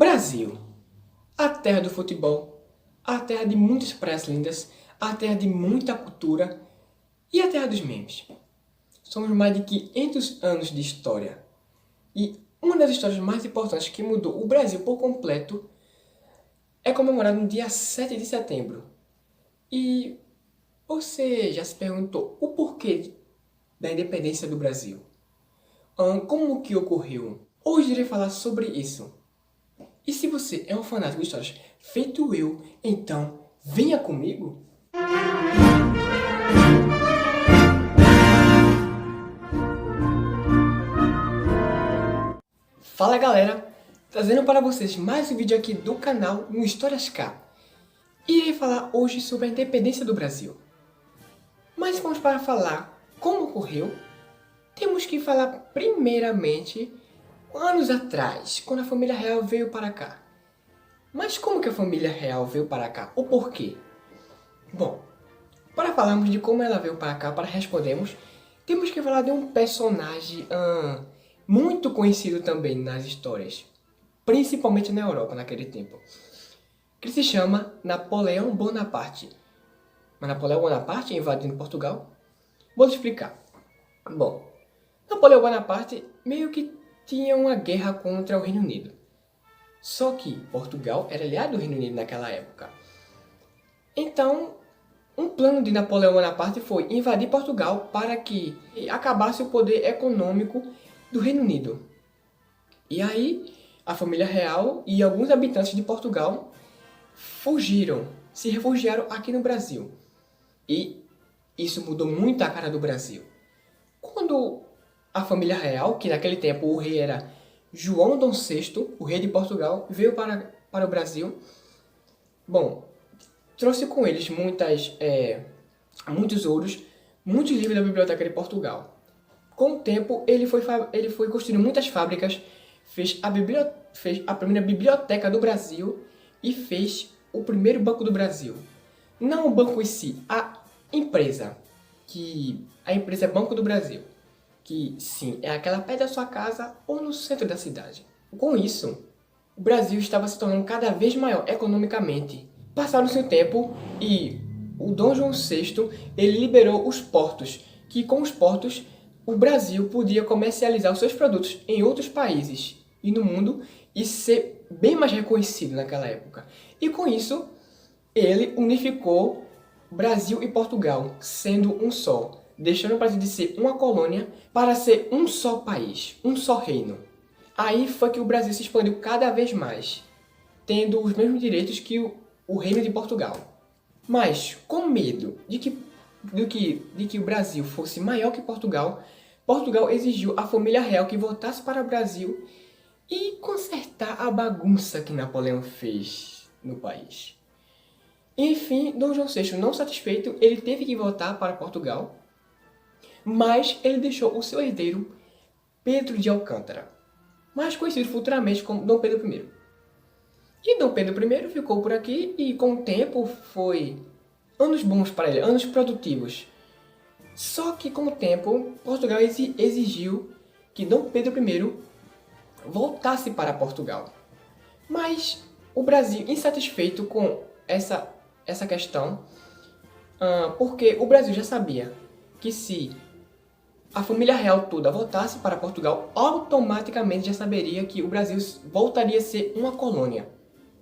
Brasil, a terra do futebol, a terra de muitas praias lindas, a terra de muita cultura e a terra dos memes. Somos mais de 500 anos de história. E uma das histórias mais importantes que mudou o Brasil por completo é comemorado no dia 7 de setembro. E você já se perguntou o porquê da independência do Brasil? Como que ocorreu? Hoje irei falar sobre isso. E se você é um fanático de histórias feito eu, então venha comigo! Fala galera, trazendo para vocês mais um vídeo aqui do canal no Histórias K. Irei falar hoje sobre a independência do Brasil. Mas vamos para falar como ocorreu, temos que falar primeiramente anos atrás, quando a família real veio para cá. Mas como que a família real veio para cá? O porquê? Bom, para falarmos de como ela veio para cá, para respondermos, temos que falar de um personagem muito conhecido também nas histórias, principalmente na Europa naquele tempo, que se chama Napoleão Bonaparte. Mas Napoleão Bonaparte invadindo Portugal? Vou te explicar. Bom, Napoleão Bonaparte meio que tinha uma guerra contra o Reino Unido. Só que Portugal era aliado do Reino Unido naquela época. Então, um plano de Napoleão Bonaparte foi invadir Portugal para que acabasse o poder econômico do Reino Unido. E aí, a família real e alguns habitantes de Portugal fugiram, se refugiaram aqui no Brasil. E isso mudou muito a cara do Brasil. Quando a família real, que naquele tempo o rei era João Dom VI, o rei de Portugal, veio para o Brasil, bom, trouxe com eles muitos ouros, muitos livros da biblioteca de Portugal. Com o tempo, ele foi construindo muitas fábricas, fez a primeira biblioteca do Brasil e fez o primeiro banco do Brasil. Não o banco em si, a empresa é Banco do Brasil, que sim, é aquela perto da sua casa ou no centro da cidade. Com isso, o Brasil estava se tornando cada vez maior economicamente. Passaram-se o tempo e o Dom João VI ele liberou os portos, que com os portos o Brasil podia comercializar os seus produtos em outros países e no mundo e ser bem mais reconhecido naquela época. E com isso, ele unificou Brasil e Portugal, sendo um só, deixando o Brasil de ser uma colônia para ser um só país, um só reino. Aí foi que o Brasil se expandiu cada vez mais, tendo os mesmos direitos que o reino de Portugal. Mas, com medo de que o Brasil fosse maior que Portugal, Portugal exigiu à família real que voltasse para o Brasil e consertar a bagunça que Napoleão fez no país. Enfim, Dom João VI, não satisfeito, ele teve que voltar para Portugal, mas ele deixou o seu herdeiro, Pedro de Alcântara, mais conhecido futuramente como Dom Pedro I. E Dom Pedro I ficou por aqui e com o tempo foi anos bons para ele, anos produtivos. Só que com o tempo, Portugal exigiu que Dom Pedro I voltasse para Portugal. Mas o Brasil, insatisfeito com essa questão, porque o Brasil já sabia que se a família real toda voltasse para Portugal, automaticamente já saberia que o Brasil voltaria a ser uma colônia.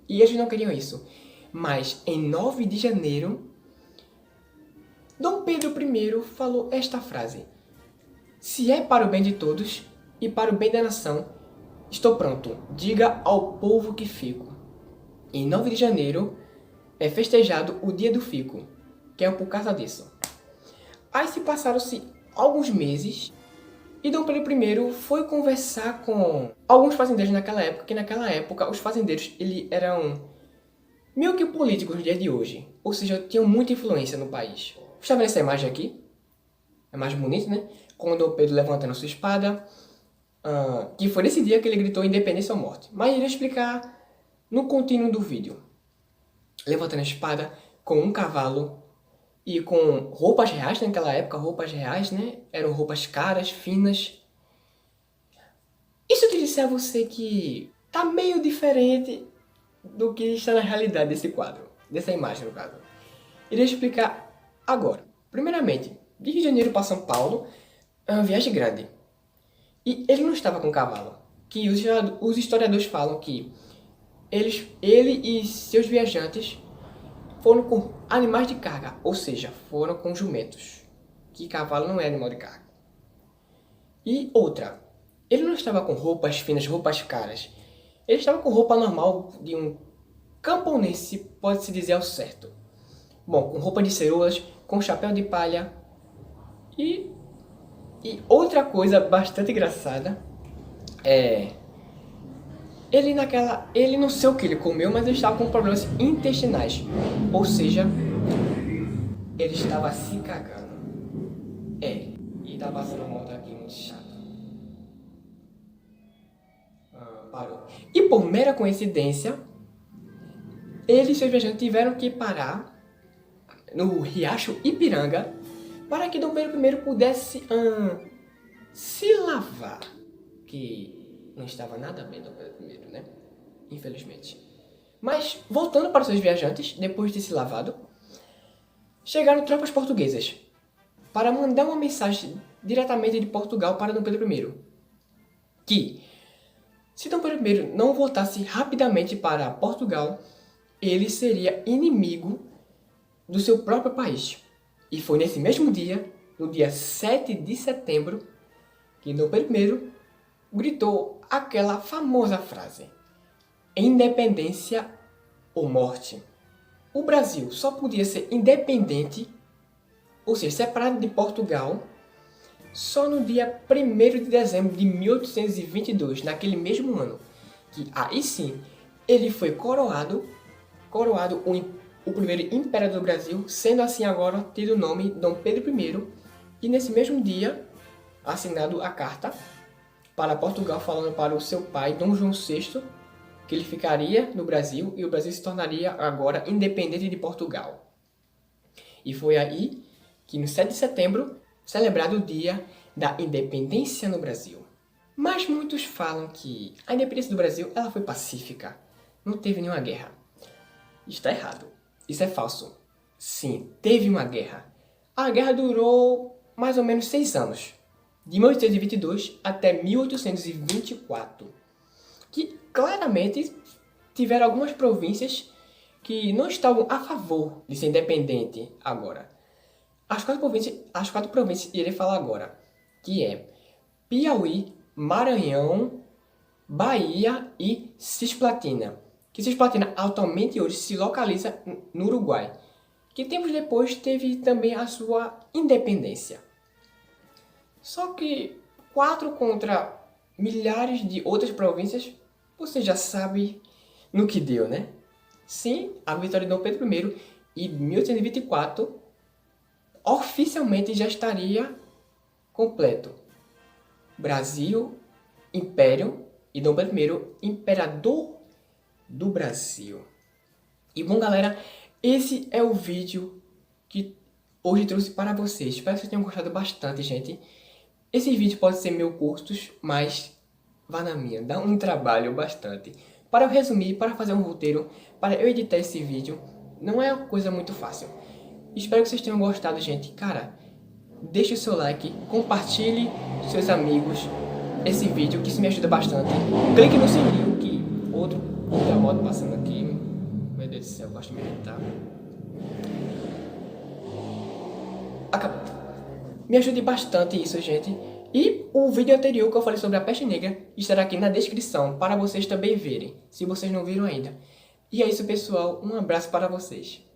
E eles não queriam isso. Mas em 9 de janeiro, Dom Pedro I falou esta frase: "Se é para o bem de todos e para o bem da nação, estou pronto, diga ao povo que fico." Em 9 de janeiro é festejado o Dia do Fico, que é por causa disso. Aí se passaram-se alguns meses e Dom Pedro I foi conversar com alguns fazendeiros naquela época, que naquela época os fazendeiros eram meio que políticos no dia de hoje, ou seja, tinham muita influência no país. Está vendo essa imagem aqui? É mais bonita, né? Com Dom Pedro levantando sua espada, que foi nesse dia que ele gritou independência ou morte. Mas irei explicar no contínuo do vídeo. Levantando a espada com um cavalo e com roupas reais naquela época, roupas reais, né? Eram roupas caras, finas. E se eu te disser a você que tá meio diferente do que está na realidade desse quadro, dessa imagem no caso. Irei explicar agora. Primeiramente, de Rio de Janeiro para São Paulo é uma viagem grande. E ele não estava com cavalo, que os historiadores falam que ele e seus viajantes foram com animais de carga, ou seja, foram com jumentos, que cavalo não é animal de carga. E outra, ele não estava com roupas finas, roupas caras. Ele estava com roupa normal de um camponense, pode-se dizer ao certo. Bom, com roupa de ceroulas, com chapéu de palha. E outra coisa bastante engraçada é... Ele não sei o que ele comeu, mas ele estava com problemas intestinais. Ou seja, ele estava se cagando. E tá passando uma moto aqui muito chato. Parou. E por mera coincidência, ele e seus viajantes tiveram que parar no Riacho Ipiranga para que Dom Pedro I pudesse se lavar. Que não estava nada bem Dom Pedro I, né? Infelizmente. Mas, voltando para os seus viajantes, depois de se lavado, chegaram tropas portuguesas para mandar uma mensagem diretamente de Portugal para Dom Pedro I. Que, se Dom Pedro I não voltasse rapidamente para Portugal, ele seria inimigo do seu próprio país. E foi nesse mesmo dia, no dia 7 de setembro, que Dom Pedro I gritou aquela famosa frase: independência ou morte. O Brasil só podia ser independente, ou seja, separado de Portugal, só no dia 1º de dezembro de 1822, naquele mesmo ano, que aí sim ele foi coroado o primeiro imperador do Brasil, sendo assim agora tido o nome Dom Pedro I, e nesse mesmo dia assinado a carta para Portugal falando para o seu pai, Dom João VI, que ele ficaria no Brasil e o Brasil se tornaria agora independente de Portugal. E foi aí que no 7 de setembro, celebrado o dia da independência no Brasil. Mas muitos falam que a independência do Brasil ela foi pacífica, não teve nenhuma guerra. Está errado, isso é falso. Sim, teve uma guerra. A guerra durou mais ou menos 6 anos, de 1822 até 1824, que claramente tiveram algumas províncias que não estavam a favor de ser independente agora. As quatro províncias irei falar agora, que é Piauí, Maranhão, Bahia e Cisplatina. Que Cisplatina atualmente hoje se localiza no Uruguai, que tempos depois teve também a sua independência. Só que 4 contra milhares de outras províncias, você já sabe no que deu, né? Sim, a vitória de Dom Pedro I em 1824 oficialmente já estaria completo. Brasil, Império e Dom Pedro I, Imperador do Brasil. E bom, galera, esse é o vídeo que hoje trouxe para vocês. Espero que vocês tenham gostado bastante, gente. Esse vídeo pode ser meio curto, mas vá na minha, dá um trabalho bastante. Para eu resumir, para fazer um roteiro, para eu editar esse vídeo, não é uma coisa muito fácil. Espero que vocês tenham gostado, gente. Cara, deixe o seu like, compartilhe com seus amigos esse vídeo, que isso me ajuda bastante. Clique no sininho, que outra moto passando aqui. Meu Deus do céu, eu gosto de me editar. Acabou. Me ajude bastante isso, gente. E o vídeo anterior que eu falei sobre a peste negra estará aqui na descrição para vocês também verem, se vocês não viram ainda. E é isso, pessoal. Um abraço para vocês.